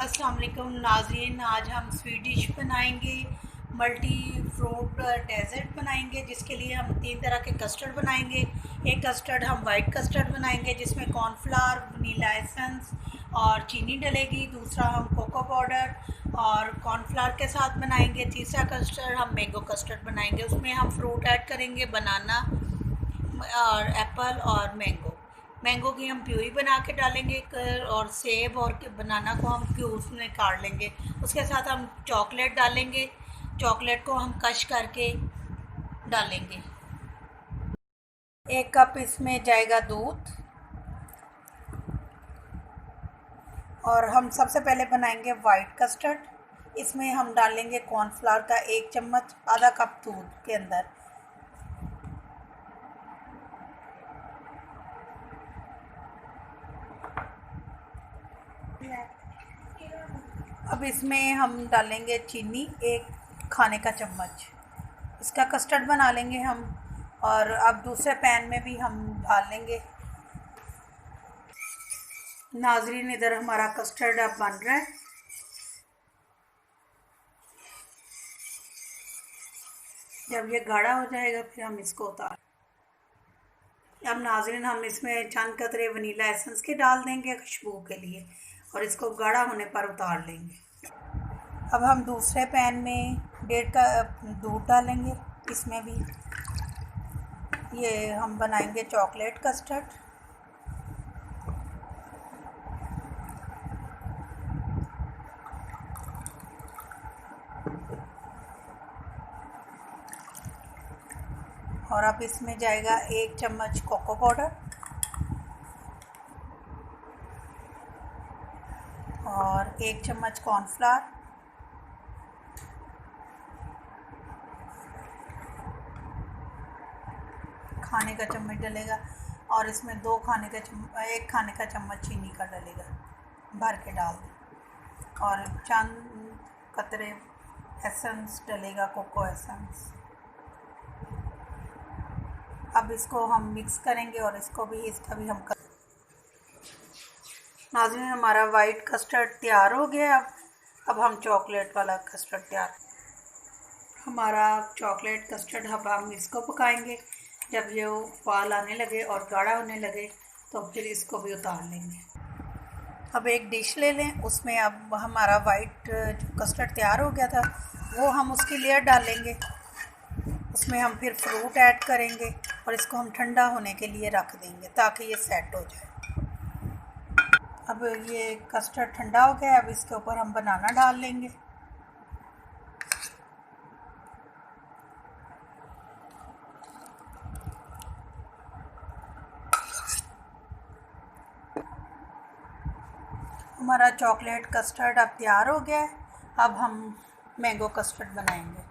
अस्सलाम वालेकुम नाज़रीन, आज हम स्वीट डिश बनाएंगे। मल्टी फ्रूट डेज़र्ट बनाएंगे, जिसके लिए हम 3 तरह के कस्टर्ड बनाएंगे। एक कस्टर्ड हम वाइट कस्टर्ड बनाएंगे जिसमें कॉर्नफ्लावर, वनीला एसेंस और चीनी डलेगी। दूसरा हम कोको पाउडर और कॉर्नफ्लावर के साथ बनाएंगे। तीसरा कस्टर्ड हम मैंगो कस्टर्ड बनाएंगे, उसमें हम फ्रूट ऐड करेंगे, बनाना और एप्पल और मैंगो। मैंगो की हम प्यूरी बना के डालेंगे और सेब और बनाना को हम क्यूब्स में काट लेंगे। उसके साथ हम चॉकलेट डालेंगे, चॉकलेट को हम क्रश करके डालेंगे। 1 कप इसमें जाएगा दूध। और हम सबसे पहले बनाएंगे वाइट कस्टर्ड। इसमें हम डालेंगे कॉर्नफ्लावर का 1 चम्मच, आधा कप दूध के अंदर। अब इसमें हम डालेंगे चीनी, 1 खाने का चम्मच। इसका कस्टर्ड बना लेंगे हम। और अब दूसरे पैन में भी हम डाल लेंगे। नाजरीन, इधर हमारा कस्टर्ड अब बन रहा है। जब ये गाढ़ा हो जाएगा फिर हम इसको उतार। अब नाजरीन, हम इसमें चंद कतरे वनीला एसेंस के डाल देंगे खुशबू के लिए, और इसको गाढ़ा होने पर उतार लेंगे। अब हम दूसरे पैन में 1.5 कप दूध डालेंगे। इसमें भी ये हम बनाएंगे चॉकलेट कस्टर्ड। और अब इसमें जाएगा 1 चम्मच कोको पाउडर और 1 चम्मच कॉर्नफ्लावर। खाने का चम्मच डलेगा। और इसमें 1 खाने का चम्मच चीनी का डलेगा, भर के डाल दें। और चंद कतरे एसेंस डलेगा, कोको एसेंस। अब इसको हम मिक्स करेंगे और इसका भी हम नाज़रीन, हमारा वाइट कस्टर्ड तैयार हो गया। अब हम चॉकलेट वाला कस्टर्ड तैयार। हमारा चॉकलेट कस्टर्ड, अब हम इसको पकाएंगे। जब ये उबाल आने लगे और गाढ़ा होने लगे तो फिर इसको भी उतार लेंगे। अब एक डिश ले लें, उसमें अब हमारा वाइट जो कस्टर्ड तैयार हो गया था वो हम उसकी लेयर डालेंगे। उसमें हम फिर फ्रूट ऐड करेंगे और इसको हम ठंडा होने के लिए रख देंगे ताकि ये सेट हो जाए। अब ये कस्टर्ड ठंडा हो गया। अब इसके ऊपर हम बनाना डाल लेंगे। हमारा चॉकलेट कस्टर्ड अब तैयार हो गया है। अब हम मैंगो कस्टर्ड बनाएंगे।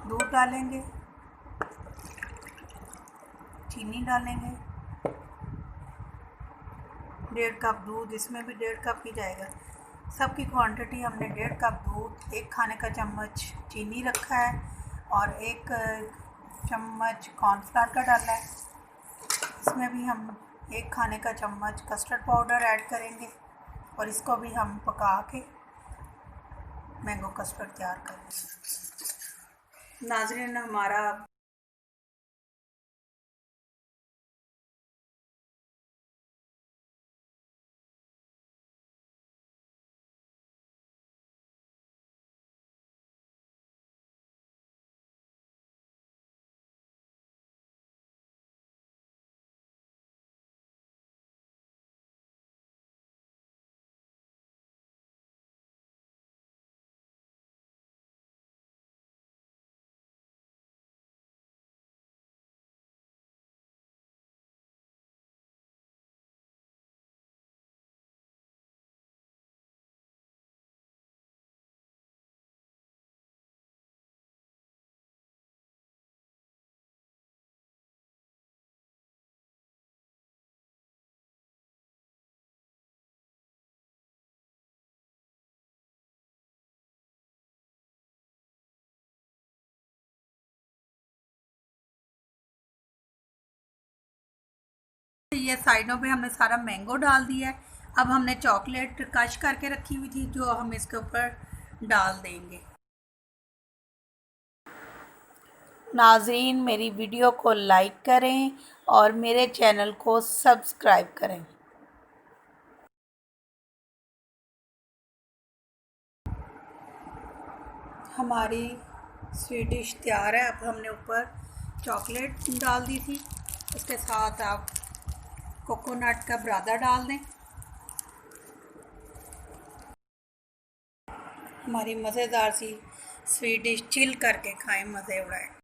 दूध डालेंगे, चीनी डालेंगे, 1.5 कप दूध, इसमें भी 1.5 कप ही जाएगा। सबकी क्वांटिटी हमने 1.5 कप दूध, 1 खाने का चम्मच चीनी रखा है और 1 चम्मच कॉर्नफ्लावर का डाला है। इसमें भी हम 1 खाने का चम्मच कस्टर्ड पाउडर ऐड करेंगे और इसको भी हम पका के मैंगो कस्टर्ड तैयार करेंगे। नाज़रीन, हमारा है। साइडों पे हमने सारा मैंगो डाल दिया है। अब हमने चॉकलेट क्रश करके रखी हुई थी जो हम इसके ऊपर डाल देंगे। नाज़रीन, मेरी वीडियो को लाइक करें और मेरे चैनल को सब्सक्राइब करें। हमारी स्वीट डिश तैयार है। अब हमने ऊपर चॉकलेट डाल दी थी, उसके साथ आप कोकोनट का बुरादा डाल दें। हमारी मज़ेदार सी स्वीट डिश चिल करके खाएं, मज़े उड़ाएं।